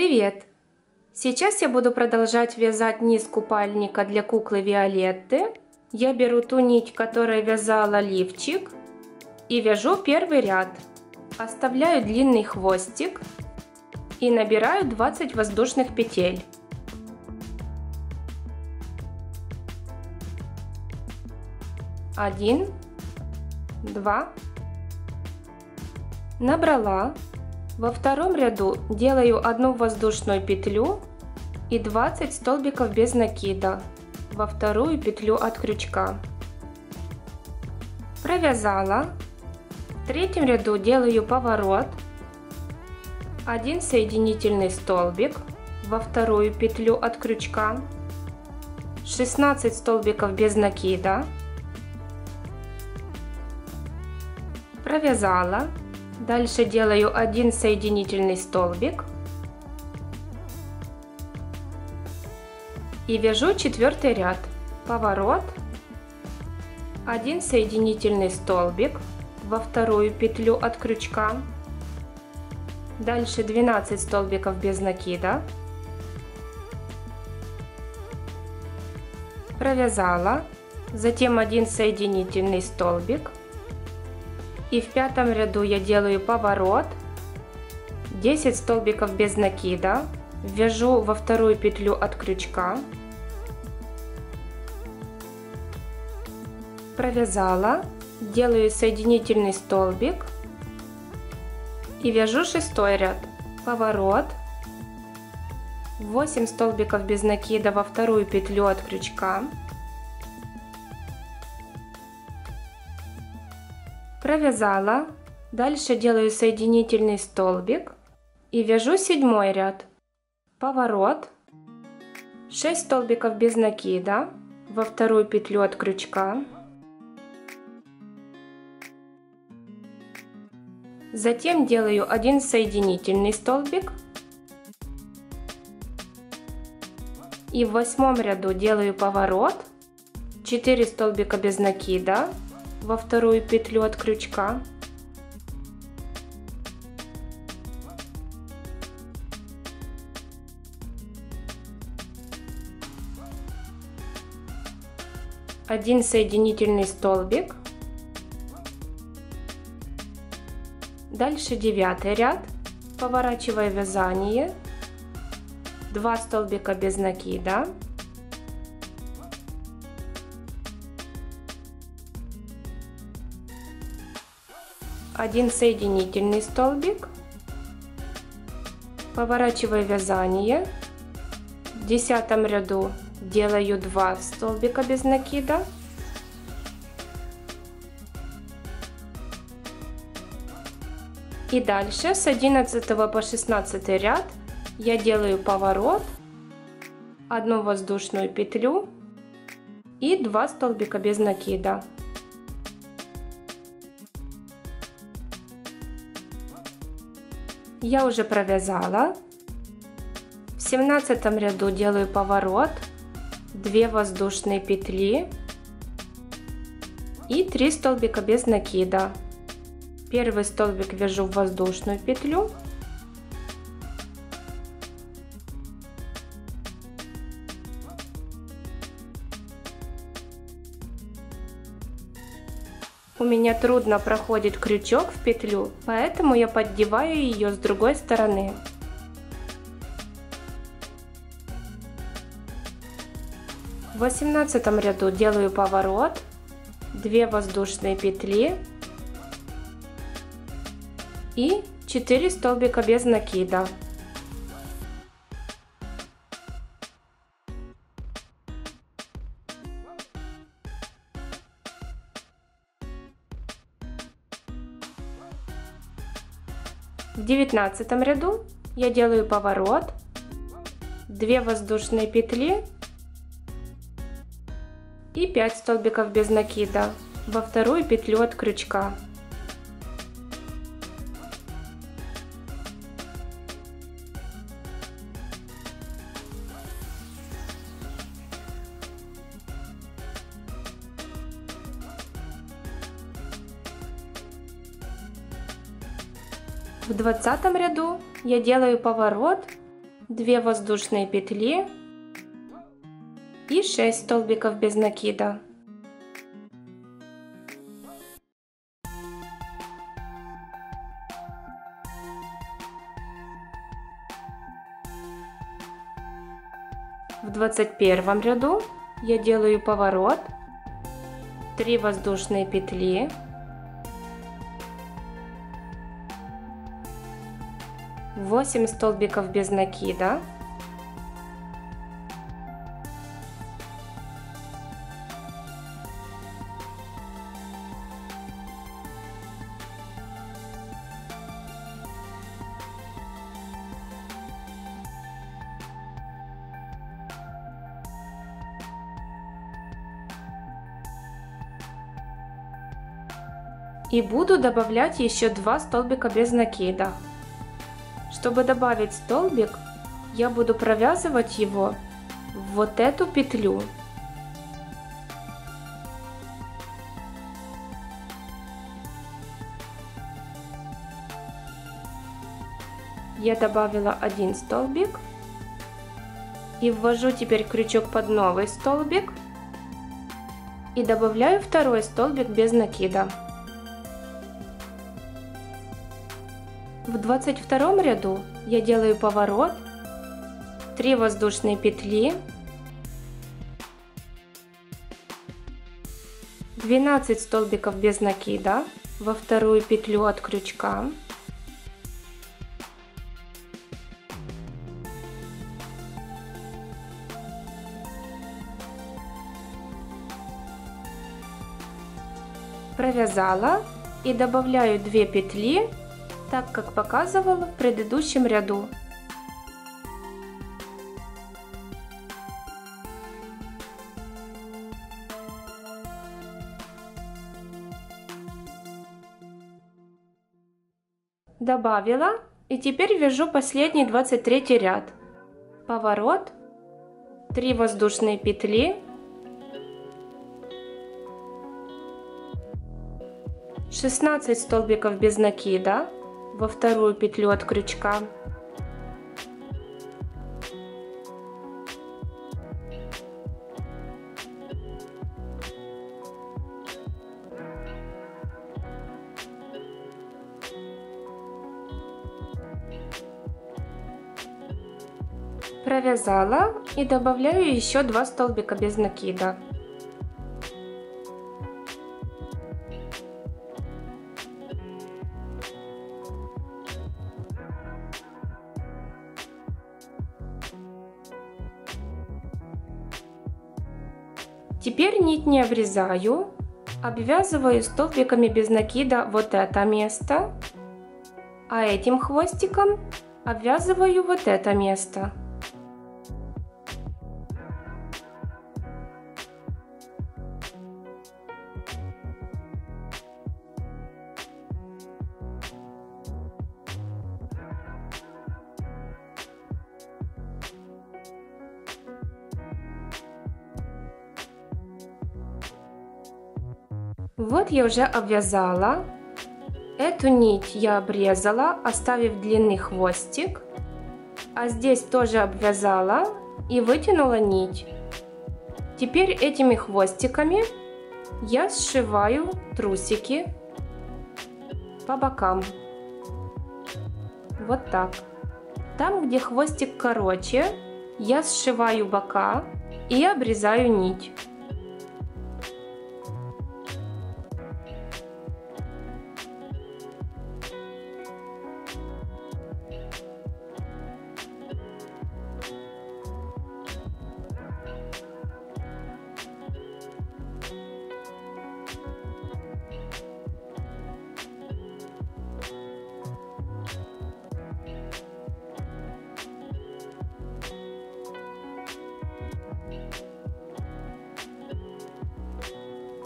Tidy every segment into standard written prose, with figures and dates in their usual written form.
Привет! Сейчас я буду продолжать вязать низ купальника для куклы Виолетты. Я беру ту нить, которой вязала лифчик, и вяжу первый ряд. Оставляю длинный хвостик и набираю 20 воздушных петель. Один, два. Набрала. Во втором ряду делаю одну воздушную петлю и 20 столбиков без накида во вторую петлю от крючка. Провязала. В третьем ряду делаю поворот, один соединительный столбик во вторую петлю от крючка, 16 столбиков без накида, провязала. Дальше делаю один соединительный столбик и вяжу четвертый ряд. Поворот, один соединительный столбик во вторую петлю от крючка, дальше 12 столбиков без накида, провязала, затем один соединительный столбик. И в пятом ряду я делаю поворот, 10 столбиков без накида, вяжу во вторую петлю от крючка, провязала, делаю соединительный столбик и вяжу шестой ряд. Поворот, 8 столбиков без накида во вторую петлю от крючка, провязала, дальше делаю соединительный столбик и вяжу седьмой ряд. Поворот, 6 столбиков без накида во вторую петлю от крючка, затем делаю один соединительный столбик и в восьмом ряду делаю поворот, 4 столбика без накида во вторую петлю от крючка, один соединительный столбик, дальше девятый ряд, поворачивая вязание, 2 столбика без накида, один соединительный столбик, поворачиваю вязание, в 10 ряду делаю 2 столбика без накида, и дальше с 11 по 16 ряд я делаю поворот, одну воздушную петлю и 2 столбика без накида. Я уже провязала. В 17 ряду делаю поворот, 2 воздушные петли и 3 столбика без накида. Первый столбик вяжу в воздушную петлю, у меня трудно проходит крючок в петлю, поэтому я поддеваю ее с другой стороны. В 18 ряду делаю поворот, 2 воздушные петли и 4 столбика без накида. В 19 ряду я делаю поворот, 2 воздушные петли и 5 столбиков без накида во вторую петлю от крючка. В 20 ряду я делаю поворот, 2 воздушные петли и 6 столбиков без накида. В 21 ряду я делаю поворот, 3 воздушные петли, 8 столбиков без накида, и буду добавлять еще 2 столбика без накида. Чтобы добавить столбик, я буду провязывать его в вот эту петлю. Я добавила 1 столбик и ввожу теперь крючок под новый столбик и добавляю 2 столбик без накида. В 22 ряду я делаю поворот, 3 воздушные петли, 12 столбиков без накида во вторую петлю от крючка, провязала и добавляю 2 петли, так как показывала в предыдущем ряду. Добавила и теперь вяжу последний 23 ряд. Поворот, 3 воздушные петли, 16 столбиков без накида во вторую петлю от крючка, провязала и добавляю еще 2 столбика без накида. Теперь нить не обрезаю, обвязываю столбиками без накида вот это место, а этим хвостиком обвязываю вот это место. Вот я уже обвязала. Эту нить я обрезала, оставив длинный хвостик. А здесь тоже обвязала и вытянула нить. Теперь этими хвостиками я сшиваю трусики по бокам. Вот так. Там, где хвостик короче, я сшиваю бока и обрезаю нить.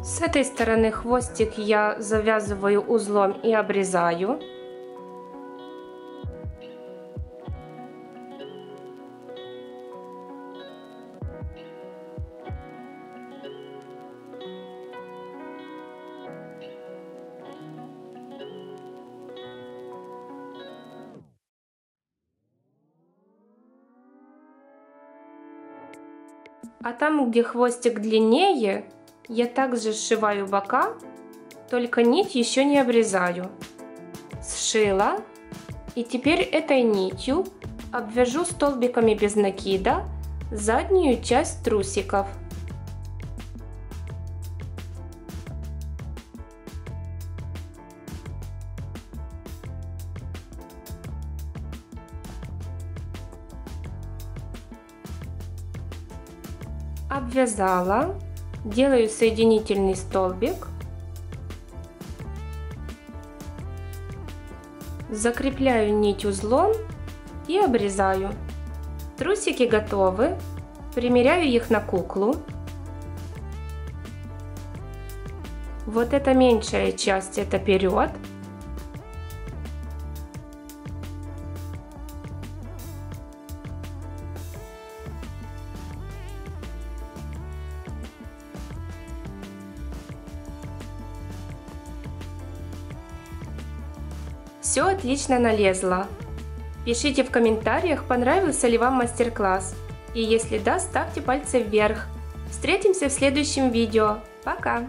С этой стороны хвостик я завязываю узлом и обрезаю. А там, где хвостик длиннее, я также сшиваю бока, только нить еще не обрезаю. Сшила. И теперь этой нитью обвяжу столбиками без накида заднюю часть трусиков. Обвязала, делаю соединительный столбик, закрепляю нить узлом и обрезаю. Трусики готовы, примеряю их на куклу. Вот эта меньшая часть, это вперед. Все отлично налезла. Пишите в комментариях, понравился ли вам мастер-класс. И если да, ставьте пальцы вверх. Встретимся в следующем видео. Пока!